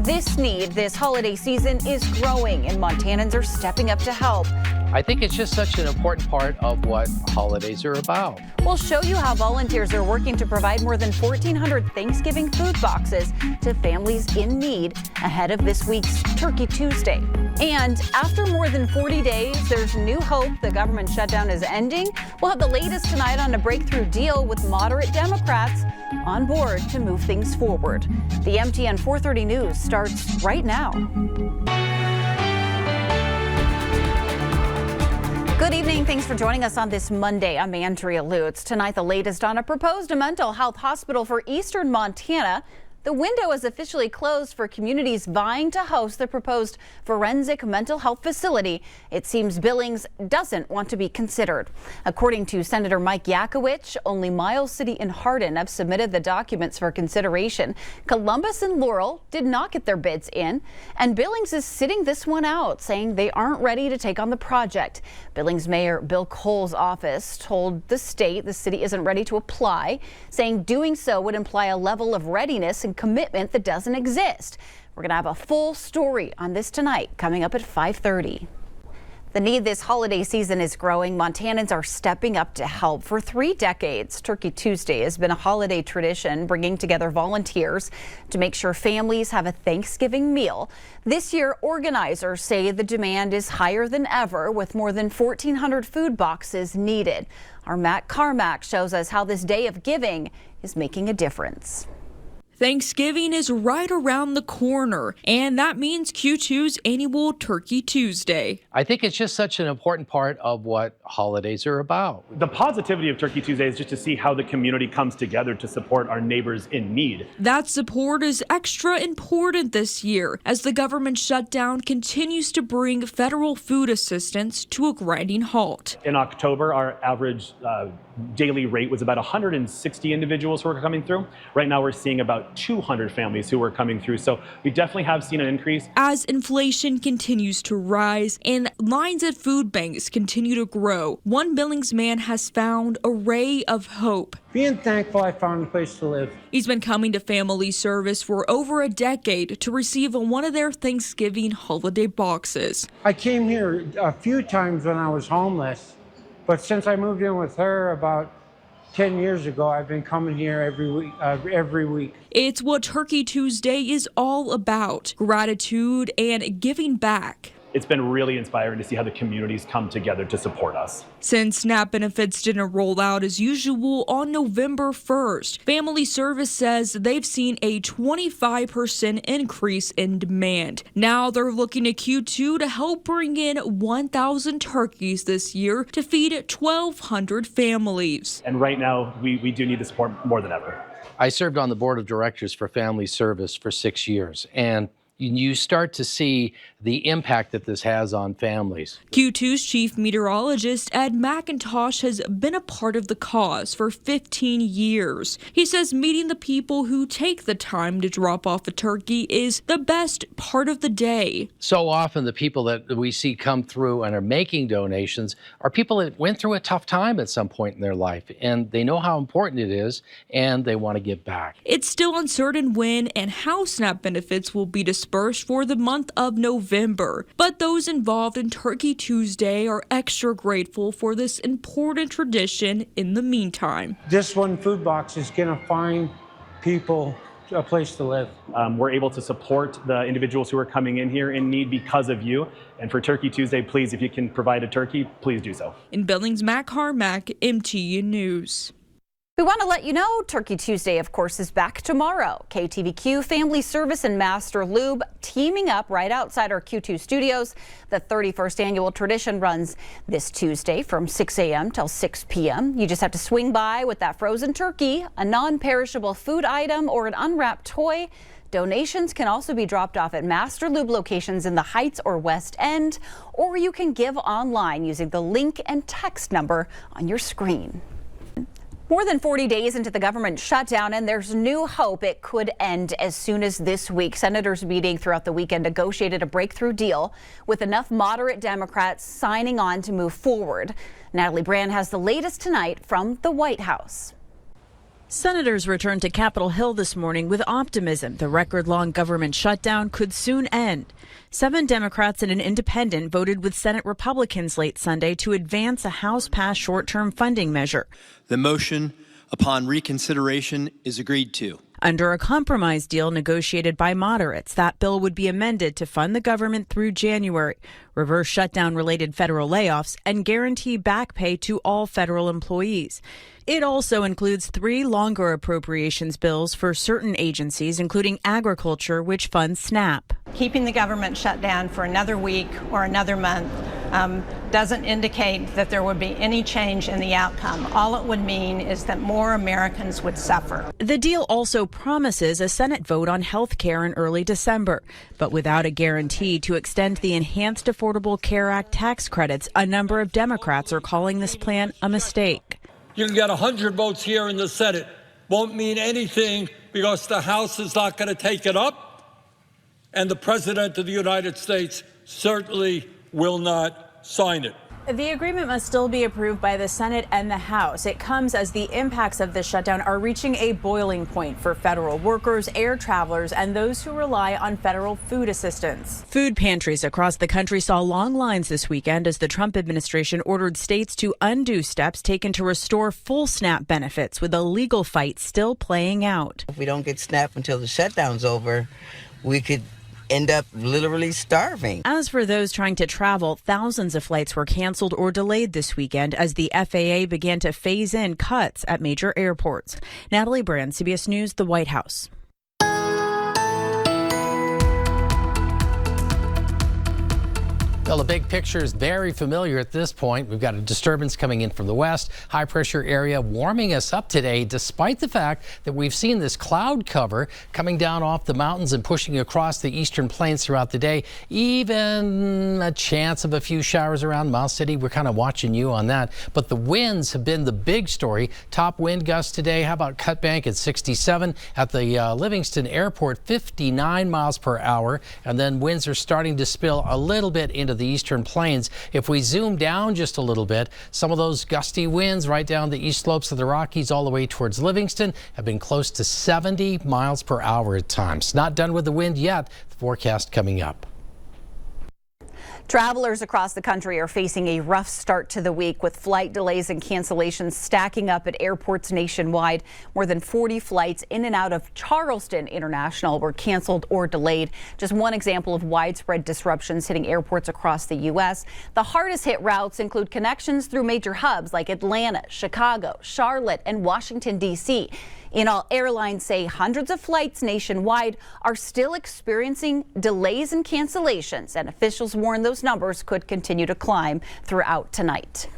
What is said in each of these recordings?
This need this holiday season is growing, and Montanans are stepping up to help. I think it's just such an important part of what holidays are about. We'll show you how volunteers are working to provide more than 1,400 Thanksgiving food boxes to families in need ahead of this week's Turkey Tuesday. And after more than 40 days, there's new hope the government shutdown is ending. We'll have the latest tonight on a breakthrough deal with moderate Democrats on board to move things forward. The MTN 430 News starts right now. Good evening. Thanks for joining us on this Monday. I'm Andrea Lutz. Tonight, the latest on a proposed mental health hospital for eastern Montana. The window is officially closed for communities vying to host the proposed forensic mental health facility. It seems Billings doesn't want to be considered. According to Senator Mike Yakowicz, only Miles City and Hardin have submitted the documents for consideration. Columbus and Laurel did not get their bids in, and Billings is sitting this one out, saying they aren't ready to take on the project. Billings Mayor Bill Cole's office told the city isn't ready to apply, saying doing so would imply a level of readiness and commitment that doesn't exist. We're going to have a full story on this tonight coming up at 5:30. The need this holiday season is growing. Montanans are stepping up to help. For 3 decades, Turkey Tuesday has been a holiday tradition, bringing together volunteers to make sure families have a Thanksgiving meal. This year, organizers say the demand is higher than ever, with more than 1,400 food boxes needed. Our Matt Carmack shows us how this day of giving is making a difference. Thanksgiving is right around the corner, and that means Q2's annual Turkey Tuesday. I think it's just such an important part of what holidays are about. The positivity of Turkey Tuesday is just to see how the community comes together to support our neighbors in need. That support is extra important this year as the government shutdown continues to bring federal food assistance to a grinding halt. In October, our average daily rate was about 160 individuals who were coming through. Right now, we're seeing about 200 families who are coming through. So we definitely have seen an increase. As inflation continues to rise and lines at food banks continue to grow, one Billings man has found a ray of hope. Being thankful I found a place to live. He's been coming to family service for over a decade to receive one of their Thanksgiving holiday boxes. I came here a few times when I was homeless, but since I moved in with her about 10 years ago, I've been coming here every week. It's what Turkey Tuesday is all about, gratitude and giving back. It's been really inspiring to see how the communities come together to support us. Since SNAP benefits didn't roll out as usual on November 1st, Family Service says they've seen a 25% increase in demand. Now they're looking to Q2 to help bring in 1,000 turkeys this year to feed 1,200 families. And right now, we do need the support more than ever. I served on the board of directors for Family Service for 6 years, and you start to see the impact that this has on families. Q2's chief meteorologist, Ed McIntosh, has been a part of the cause for 15 years. He says meeting the people who take the time to drop off a turkey is the best part of the day. So often the people that we see come through and are making donations are people that went through a tough time at some point in their life, and they know how important it is, and they want to give back. It's still uncertain when and how SNAP benefits will be dispersed for the month of November, but those involved in Turkey Tuesday are extra grateful for this important tradition in the meantime. This one food box is going to find people a place to live. We're able to support the individuals who are coming in here in need because of you. And for Turkey Tuesday, please, if you can provide a turkey, please do so. In Billings, Matt Carmack, MTN News. We want to let you know Turkey Tuesday, of course, is back tomorrow. KTVQ, Family Service, and Master Lube teaming up right outside our Q2 studios. The 31st annual tradition runs this Tuesday from 6 a.m. till 6 p.m. You just have to swing by with that frozen turkey, a non-perishable food item, or an unwrapped toy. Donations can also be dropped off at Master Lube locations in the Heights or West End, or you can give online using the link and text number on your screen. More than 40 days into the government shutdown, and there's new hope it could end as soon as this week. Senators meeting throughout the weekend negotiated a breakthrough deal with enough moderate Democrats signing on to move forward. Natalie Brand has the latest tonight from the White House. Senators returned to Capitol Hill this morning with optimism the record-long government shutdown could soon end. 7 Democrats and an independent voted with Senate Republicans late Sunday to advance a House-passed short-term funding measure. The motion upon reconsideration is agreed to. Under a compromise deal negotiated by moderates, that bill would be amended to fund the government through January, reverse shutdown-related federal layoffs, and guarantee back pay to all federal employees. It also includes 3 longer appropriations bills for certain agencies, including agriculture, which funds SNAP. Keeping the government shut down for another week or another month doesn't indicate that there would be any change in the outcome. All it would mean is that more Americans would suffer. The deal also promises a Senate vote on health care in early December, but without a guarantee to extend the Enhanced Affordable Care Act tax credits. A number of Democrats are calling this plan a mistake. You can get 100 votes here in the Senate. Won't mean anything because the House is not going to take it up, and the President of the United States certainly will not sign it. The agreement must still be approved by the Senate and the House. It comes as the impacts of this shutdown are reaching a boiling point for federal workers, air travelers, and those who rely on federal food assistance. Food pantries across the country saw long lines this weekend as the Trump administration ordered states to undo steps taken to restore full SNAP benefits, with a legal fight still playing out. If we don't get SNAP until the shutdown's over, we could end up literally starving. As for those trying to travel, thousands of flights were canceled or delayed this weekend as the FAA began to phase in cuts at major airports. Natalie Brand, CBS News, the White House. Well, the big picture is very familiar at this point. We've got a disturbance coming in from the west, high pressure area warming us up today, despite the fact that we've seen this cloud cover coming down off the mountains and pushing across the eastern plains throughout the day. Even a chance of a few showers around Miles City. We're kind of watching you on that. But the winds have been the big story. Top wind gusts today. How about Cut Bank at 67? At the Livingston Airport, 59 miles per hour. And then winds are starting to spill a little bit into the eastern plains. If we zoom down just a little bit, some of those gusty winds right down the east slopes of the Rockies all the way towards Livingston have been close to 70 miles per hour at times. Not done with the wind yet. The forecast coming up. Travelers across the country are facing a rough start to the week, with flight delays and cancellations stacking up at airports nationwide. More than 40 flights in and out of Charleston International were canceled or delayed. Just one example of widespread disruptions hitting airports across the U.S. The hardest hit routes include connections through major hubs like Atlanta, Chicago, Charlotte, and Washington, D.C. In all, airlines say hundreds of flights nationwide are still experiencing delays and cancellations, and officials warn those numbers could continue to climb throughout tonight.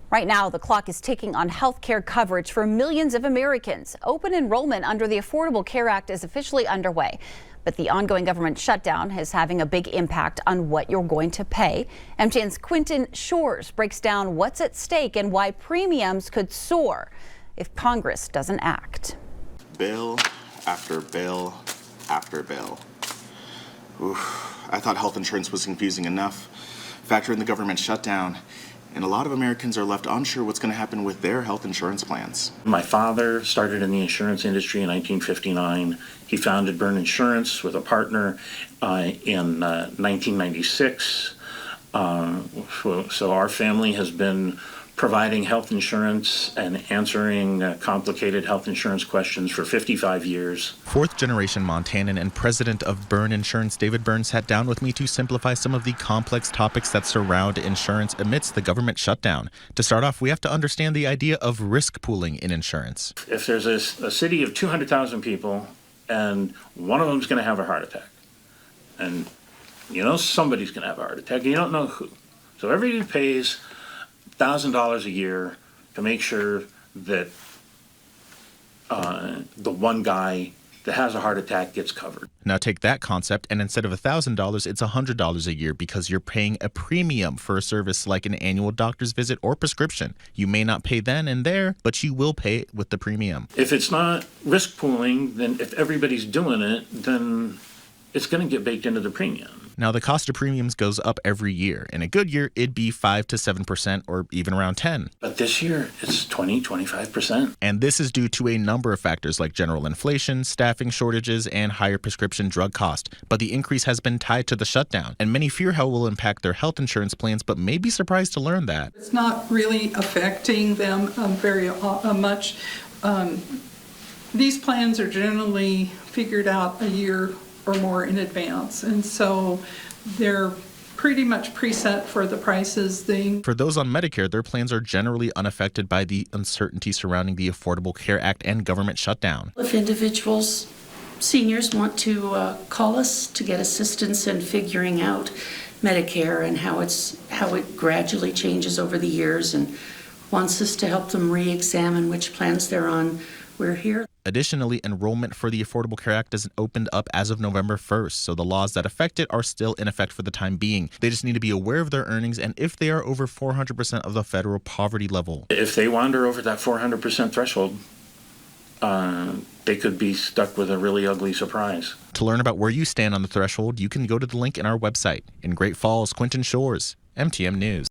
Right now, the clock is ticking on health care coverage for millions of Americans. Open enrollment under the Affordable Care Act is officially underway, but the ongoing government shutdown is having a big impact on what you're going to pay. MTN's Quinton Shores breaks down what's at stake and why premiums could soar if Congress doesn't act. Bill after bill after bill. Oof. I thought health insurance was confusing enough. Factor in the government shutdown, and a lot of Americans are left unsure what's going to happen with their health insurance plans. My father started in the insurance industry in 1959. He founded Byrne Insurance with a partner in 1996. So our family has been providing health insurance and answering complicated health insurance questions for 55 years. Fourth-generation Montanan and president of Byrne Insurance, David Byrne, sat down with me to simplify some of the complex topics that surround insurance amidst the government shutdown. To start off, we have to understand the idea of risk pooling in insurance. If there's a city of 200,000 people and one of them's going to have a heart attack, and you know somebody's going to have a heart attack, and you don't know who. So everybody pays $1,000 a year to make sure that the one guy that has a heart attack gets covered. Now take that concept, and instead of $1,000, it's $100 a year because you're paying a premium for a service like an annual doctor's visit or prescription. You may not pay then and there, but you will pay it with the premium. If it's not risk pooling, then if everybody's doing it, then it's going to get baked into the premium. Now, the cost of premiums goes up every year. In a good year, it'd be 5 to 7% or even around 10. But this year, it's 20-25%. And this is due to a number of factors like general inflation, staffing shortages, and higher prescription drug cost. But the increase has been tied to the shutdown, and many fear how it will impact their health insurance plans, but may be surprised to learn that. It's not really affecting them very much. These plans are generally figured out a year or more in advance, and so they're pretty much preset for the prices. For those on Medicare, their plans are generally unaffected by the uncertainty surrounding the Affordable Care Act and government shutdown. If individuals, seniors, want to call us to get assistance in figuring out Medicare and how it gradually changes over the years and wants us to help them re-examine which plans they're on, we're here. Additionally, enrollment for the Affordable Care Act isn't opened up as of November 1st, so the laws that affect it are still in effect for the time being. They just need to be aware of their earnings and if they are over 400% of the federal poverty level. If they wander over that 400% threshold, they could be stuck with a really ugly surprise. To learn about where you stand on the threshold, you can go to the link in our website. In Great Falls, Quinton Shores, MTN News.